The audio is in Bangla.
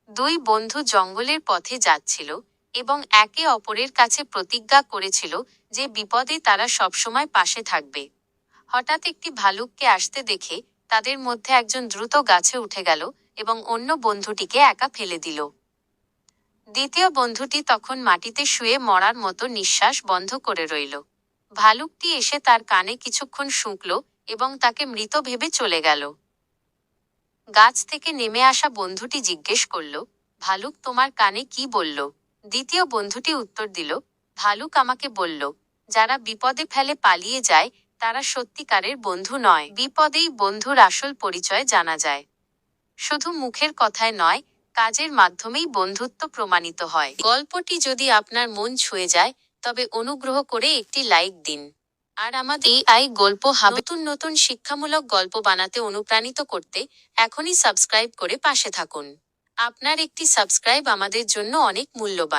দুই বন্ধু জঙ্গলের পথে যাচ্ছিল এবং একে অপরের কাছে প্রতিজ্ঞা করেছিল যে বিপদে তারা সবসময় পাশে থাকবে। হঠাৎ একটি ভালুককে আসতে দেখে তাদের মধ্যে একজন দ্রুত গাছে উঠে গেল এবং অন্য বন্ধুটিকে একা ফেলে দিল। দ্বিতীয় বন্ধুটি তখন মাটিতে শুয়ে মরার মতো নিঃশ্বাস বন্ধ করে রইল। ভালুকটি এসে তার কানে কিছুক্ষণ শুঁকল এবং তাকে মৃত ভেবে চলে গেল। গাছ থেকে নেমে আসা বন্ধুটি জিজ্ঞেস করল, ভালুক তোমার কানে কি বলল? দ্বিতীয় বন্ধুটি উত্তর দিল, ভালুক আমাকে বলল, যারা বিপদে ফেলে পালিয়ে যায় তারা সত্যিকারের বন্ধু নয়। বিপদেই বন্ধুর আসল পরিচয় জানা যায়। শুধু মুখের কথায় নয়, কাজের মাধ্যমেই বন্ধুত্ব প্রমাণিত হয়। গল্পটি যদি আপনার মন ছুঁয়ে যায় তবে অনুগ্রহ করে একটি লাইক দিন। আর আমাদের এই গল্প নতুন নতুন শিক্ষামূলক গল্প বানাতে অনুপ্রাণিত করতে এখনই সাবস্ক্রাইব করে পাশে থাকুন। আপনার একটি সাবস্ক্রাইব আমাদের জন্য অনেক মূল্যবান।